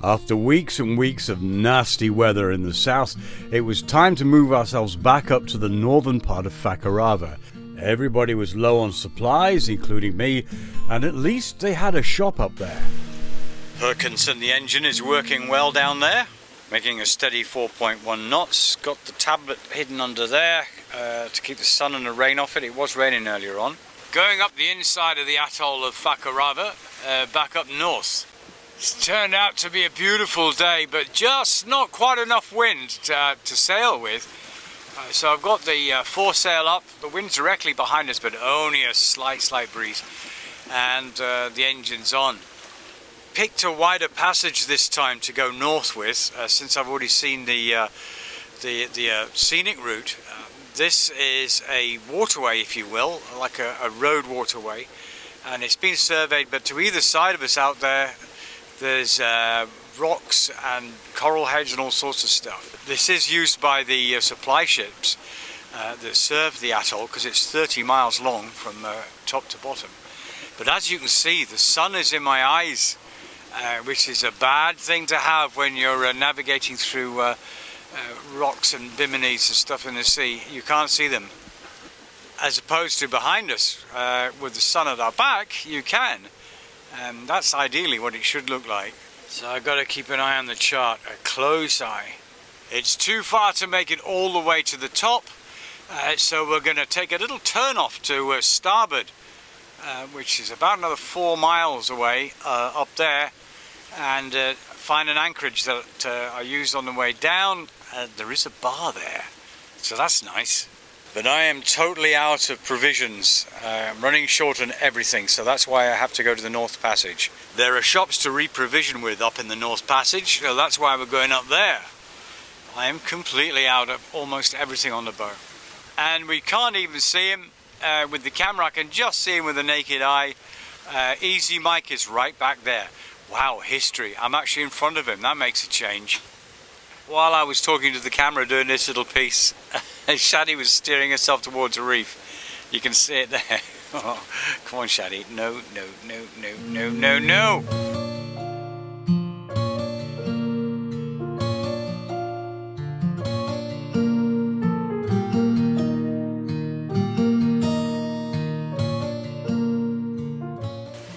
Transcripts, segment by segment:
After weeks and weeks of nasty weather in the south, it was time to move ourselves back up to the northern part of Fakarava. Everybody was low on supplies, including me, and at least they had a shop up there. Perkinson, the engine, is working well down there, making a steady 4.1 knots. Got the tablet hidden under there to keep the sun and the rain off it. It was raining earlier on. Going up the inside of the atoll of Fakarava, back up north. It's turned out to be a beautiful day, but just not quite enough wind to sail with. So I've got the foresail up, the wind's directly behind us, but only a slight breeze, and the engine's on. Picked a wider passage this time to go north with, since I've already seen the scenic route. This is a waterway, if you will, like a road waterway, and it's been surveyed, but to either side of us out there, there's rocks and coral heads and all sorts of stuff. This is used by the supply ships that serve the atoll, because it's 30 miles long from top to bottom. But as you can see, the sun is in my eyes, which is a bad thing to have when you're navigating through rocks and bimini's and stuff in the sea. You can't see them. As opposed to behind us, with the sun at our back, you can. And that's ideally what it should look like. So I've got to keep an eye on the chart, a close eye. It's too far to make it all the way to the top, so we're going to take a little turn off to starboard, which is about another 4 miles away up there, and find an anchorage that I used on the way down. There is a bar there, so that's nice. But I am totally out of provisions. I'm running short on everything, so that's why I have to go to the North Passage. There are shops to re-provision with up in the North Passage, so that's why we're going up there. I am completely out of almost everything on the boat. And we can't even see him with the camera. I can just see him with the naked eye. Easy Mike is right back there. Wow, history. I'm actually in front of him. That makes a change. While I was talking to the camera doing this little piece, Shaddy was steering herself towards a reef. You can see it there. Oh, come on, Shaddy. No.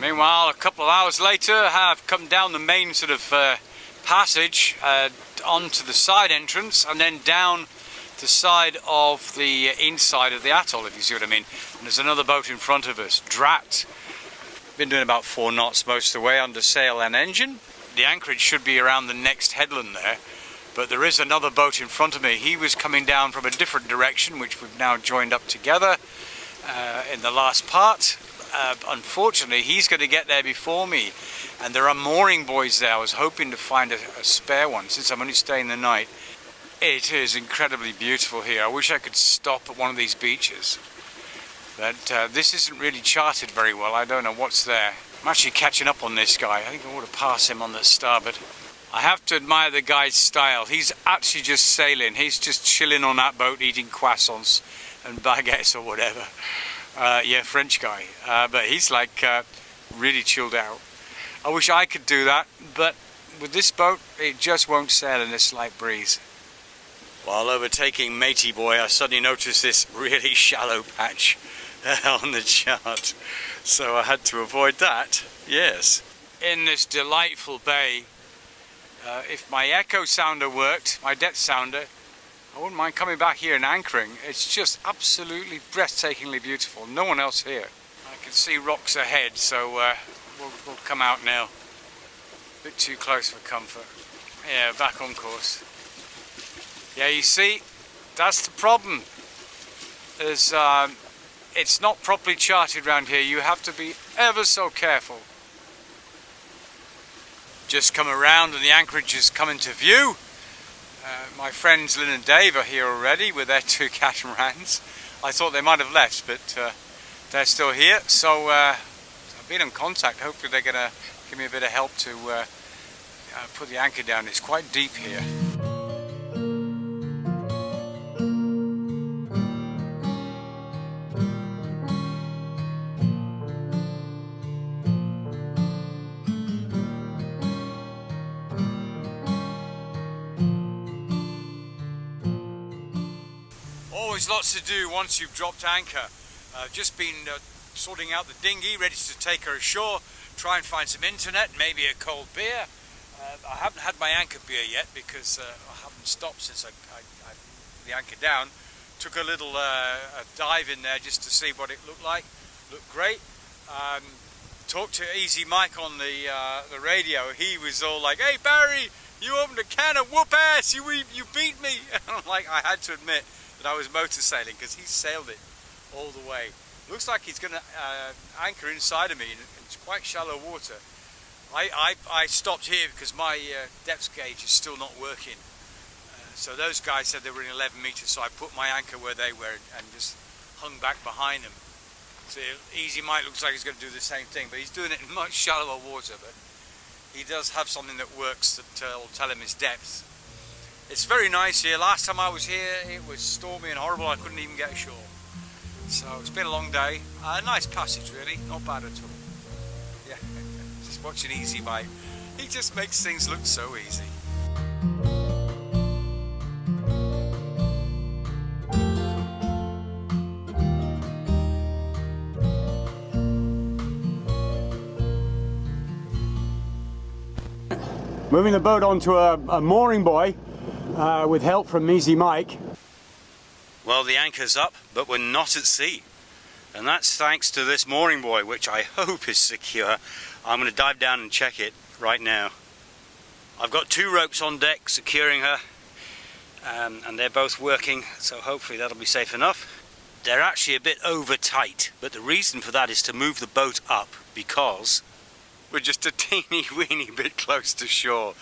Meanwhile, a couple of hours later, I've come down the main sort of passage onto the side entrance, and then down the side of the inside of the atoll, if you see what I mean. And there's another boat in front of us, Drat. Been doing about 4 knots most of the way under sail and engine. The anchorage should be around the next headland there, but there is another boat in front of me. He was coming down from a different direction, which we've now joined up together in the last part. Unfortunately, he's going to get there before me, and there are mooring buoys there. I was hoping to find a spare one, since I'm only staying the night. It is incredibly beautiful here. I wish I could stop at one of these beaches, but this isn't really charted very well. I don't know what's there. I'm actually catching up on this guy. I think I ought to pass him on the starboard. I have to admire the guy's style. He's actually just sailing. He's just chilling on that boat eating croissants and baguettes or whatever. Yeah, French guy, but he's like really chilled out. I wish I could do that, but with this boat it just won't sail in a slight breeze. While overtaking Matey Boy, I suddenly noticed this really shallow patch on the chart, so I had to avoid that. Yes, in this delightful bay, if my echo sounder worked, my depth sounder, I wouldn't mind coming back here and anchoring. It's just absolutely breathtakingly beautiful. No one else here. I can see rocks ahead, so we'll come out now. A bit too close for comfort. Yeah, back on course. Yeah, you see, that's the problem. There's, it's not properly charted around here. You have to be ever so careful. Just come around and the anchorage has come into view. My friends Lynn and Dave are here already with their 2 catamarans. I thought they might have left, but they're still here. So I've been in contact. Hopefully they're going to give me a bit of help to put the anchor down. It's quite deep here. always lots to do once you've dropped anchor. Just been sorting out the dinghy, ready to take her ashore, try and find some internet, maybe a cold beer. I haven't had my anchor beer yet because I haven't stopped since I the anchor down. Took a little a dive in there just to see what it looked like. Looked great. Talked to Easy Mike on the radio. He was all like, "Hey Barry, you opened a can of whoop ass. You beat me." And I'm like, I had to admit that I was motor sailing because he sailed it all the way. Looks like he's going to anchor inside of me in it's quite shallow water. I stopped here because my depth gauge is still not working. So those guys said they were in 11 meters, so I put my anchor where they were and just hung back behind them. So Easy Mike looks like he's going to do the same thing, but he's doing it in much shallower water. But he does have something that works that will tell him his depth. It's very nice here. Last time I was here, it was stormy and horrible. I couldn't even get ashore. So it's been a long day. A nice passage, really. Not bad at all. Yeah, just watching Easy Mike. He just makes things look so easy. Moving the boat onto a mooring buoy with help from Easy Mike. Well, the anchor's up, but we're not at sea. And that's thanks to this mooring buoy, which I hope is secure. I'm going to dive down and check it right now. I've got 2 ropes on deck securing her, and they're both working, so hopefully that'll be safe enough. They're actually a bit over tight, but the reason for that is to move the boat up because we're just a teeny weeny bit close to shore.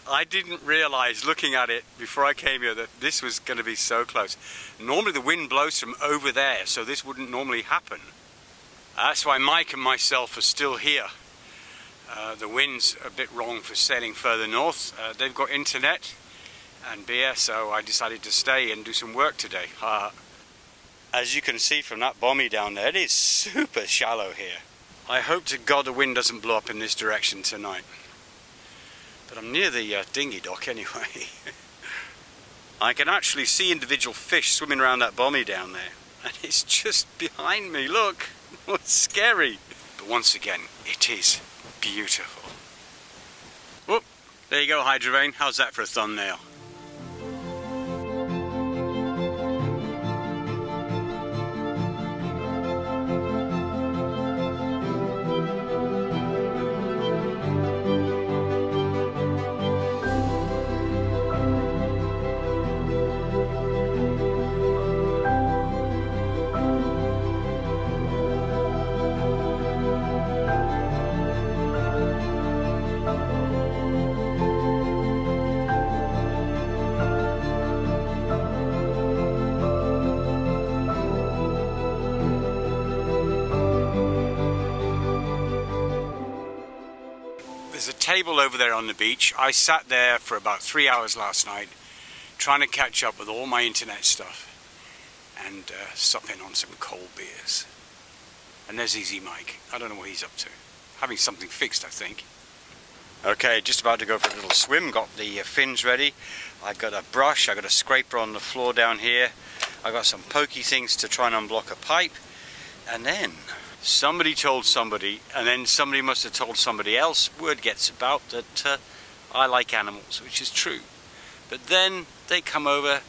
I didn't realise looking at it before I came here that this was going to be so close. Normally the wind blows from over there, so this wouldn't normally happen. That's why Mike and myself are still here. The wind's a bit wrong for sailing further north. They've got internet and beer, so I decided to stay and do some work today. As you can see from that bommy down there, it is super shallow here. I hope to God the wind doesn't blow up in this direction tonight. But I'm near the dinghy dock anyway. I can actually see individual fish swimming around that bommy down there. And it's just behind me, look. It's scary. But once again, it is beautiful. Whoop, there you go, Hydrovane. How's that for a thumbnail? There's a table over there on the beach. I sat there for about 3 hours last night trying to catch up with all my internet stuff and supping on some cold beers. And there's Easy Mike. I don't know what he's up to. Having something fixed, I think. Okay, just about to go for a little swim. Got the fins ready. I got a brush. I got a scraper on the floor down here. I got some pokey things to try and unblock a pipe. And then somebody told somebody, and then somebody must have told somebody else. Word gets about that I like animals, which is true. But then they come over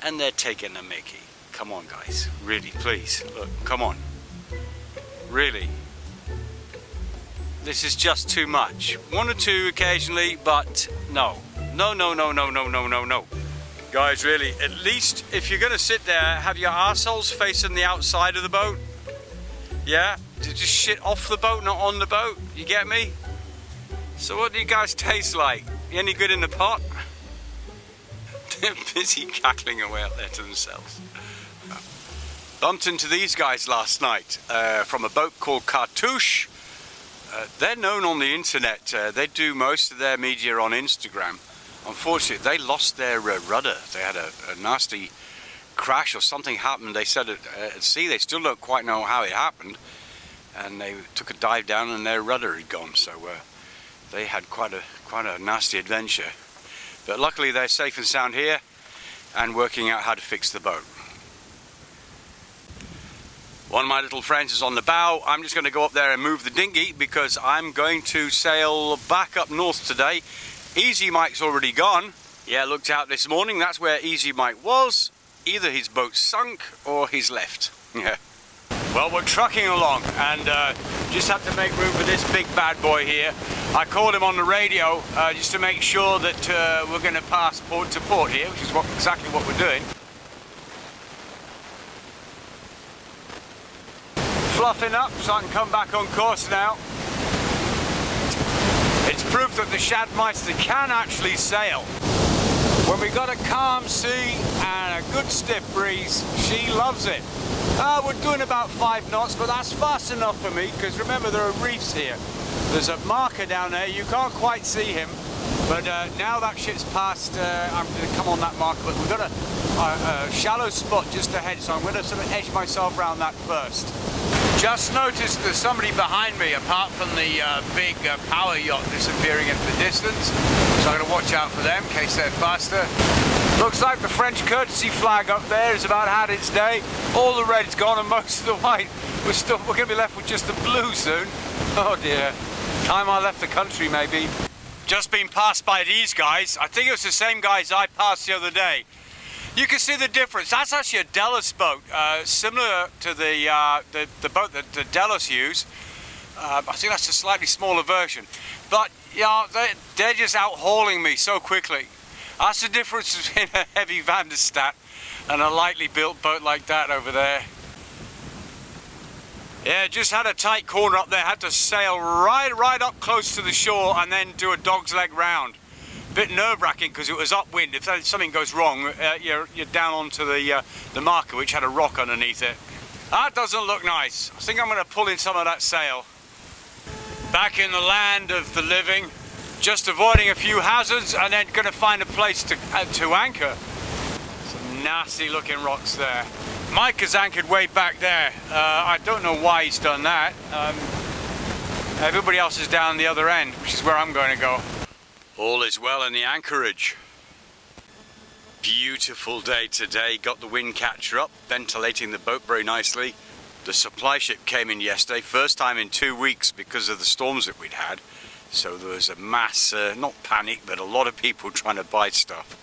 and they're taking a mickey. Come on, guys. Really, please. Look, come on. Really. This is just too much. 1 or 2 occasionally, but no. No, no, no, no, no, no, no, no. Guys, really, at least if you're going to sit there, have your arseholes facing the outside of the boat. Yeah? To just shit off the boat, not on the boat. You get me? So what do you guys taste like? You any good in the pot? They're busy cackling away out there to themselves. Bumped into these guys last night from a boat called Cartouche. They're known on the internet. They do most of their media on Instagram. Unfortunately, they lost their rudder. They had a nasty crash or something happened. They said at sea, they still don't quite know how it happened. And they took a dive down and their rudder had gone. So they had quite a nasty adventure. But luckily they're safe and sound here. and working out how to fix the boat. One of my little friends is on the bow. I'm just going to go up there and move the dinghy because I'm going to sail back up north today. Easy Mike's already gone. Yeah, looked out this morning. That's where Easy Mike was. Either his boat sunk or he's left. Yeah. Well, we're trucking along and just had to make room for this big bad boy here. I called him on the radio just to make sure that we're going to pass port to port here, which is exactly what we're doing. Fluffing up so I can come back on course now. It's proof that the Shadmeister can actually sail. When we got a calm sea and a good stiff breeze, she loves it. We're doing about 5 knots, but that's fast enough for me because remember there are reefs here. There's a marker down there, you can't quite see him, but now that shit's passed, I'm going to come on that marker, but we've got a shallow spot just ahead, so I'm going to sort of edge myself around that first. Just noticed there's somebody behind me apart from the big power yacht disappearing into the distance, so I'm going to watch out for them in case they're faster. Looks like the French courtesy flag up there has about had its day. All the red's gone and most of the white. We're going to be left with just the blue soon. Oh dear. Time I left the country maybe. Just been passed by these guys. I think it was the same guys I passed the other day. You can see the difference. That's actually a Delos boat, similar to the boat that the Delos use. I think that's a slightly smaller version. But yeah, they're just out hauling me so quickly. That's the difference between a heavy Van der Stadt and a lightly built boat like that over there. Yeah, just had a tight corner up there, had to sail right up close to the shore and then do a dog's leg round. Bit nerve-wracking because it was upwind. If something goes wrong, you're down onto the marker, which had a rock underneath it. That doesn't look nice. I think I'm going to pull in some of that sail. Back in the land of the living, just avoiding a few hazards and then going to find a place to anchor. Some nasty looking rocks there. Mike has anchored way back there. I don't know why he's done that. Everybody else is down the other end, which is where I'm going to go. All is well in the anchorage. Beautiful day today. Got the wind catcher up, ventilating the boat very nicely. The supply ship came in yesterday, first time in 2 weeks because of the storms that we'd had. So there was a mass, not panic, but a lot of people trying to buy stuff.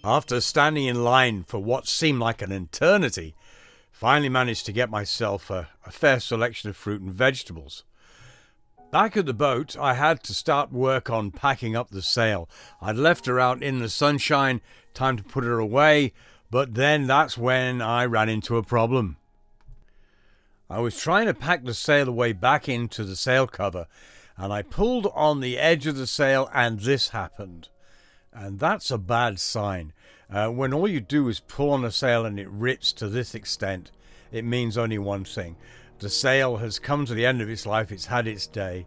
After standing in line for what seemed like an eternity, finally managed to get myself a fair selection of fruit and vegetables. Back at the boat, I had to start work on packing up the sail. I'd left her out in the sunshine, time to put her away, but then that's when I ran into a problem. I was trying to pack the sail away back into the sail cover, and I pulled on the edge of the sail, and this happened. And that's a bad sign. When all you do is pull on a sail and it rips to this extent, it means only one thing. The sail has come to the end of its life, it's had its day.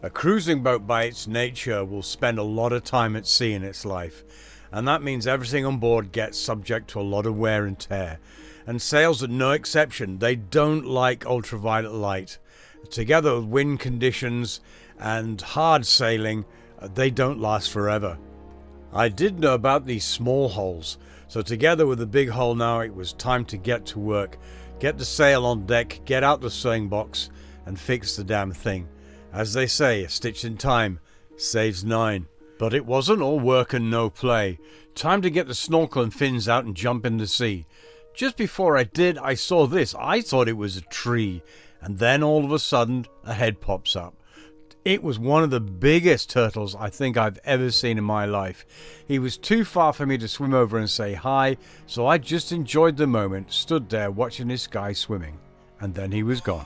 A cruising boat by its nature will spend a lot of time at sea in its life, and that means everything on board gets subject to a lot of wear and tear. And sails are no exception. They don't like ultraviolet light. Together with wind conditions and hard sailing, they don't last forever. I did know about these small holes, so together with the big hole now, it was time to get to work. Get the sail on deck, get out the sewing box, and fix the damn thing. As they say, a stitch in time saves 9. But it wasn't all work and no play. Time to get the snorkel and fins out and jump in the sea. Just before I did, I saw this. I thought it was a tree, and then all of a sudden, a head pops up. It was one of the biggest turtles I think I've ever seen in my life. He was too far for me to swim over and say hi, so I just enjoyed the moment, stood there watching this guy swimming, and then he was gone.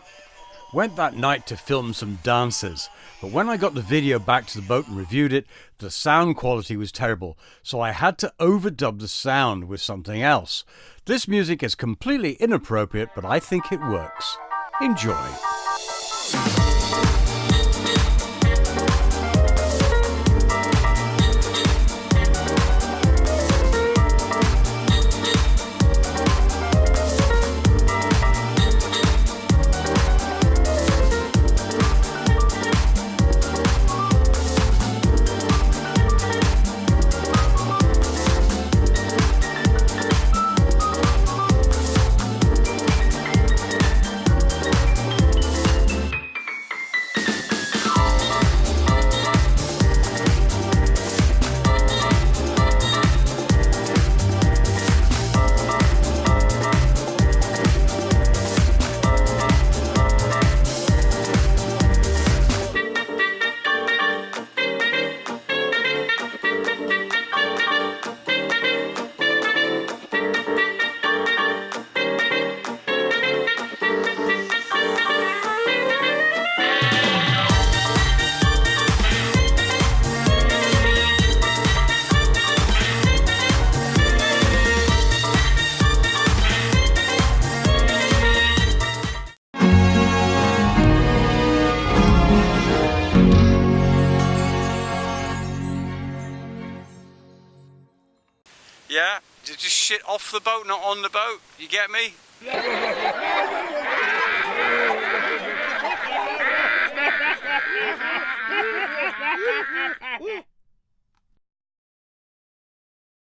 Went that night to film some dances, but when I got the video back to the boat and reviewed it, the sound quality was terrible, so I had to overdub the sound with something else. This music is completely inappropriate, but I think it works. Enjoy. Just shit off the boat, not on the boat. You get me?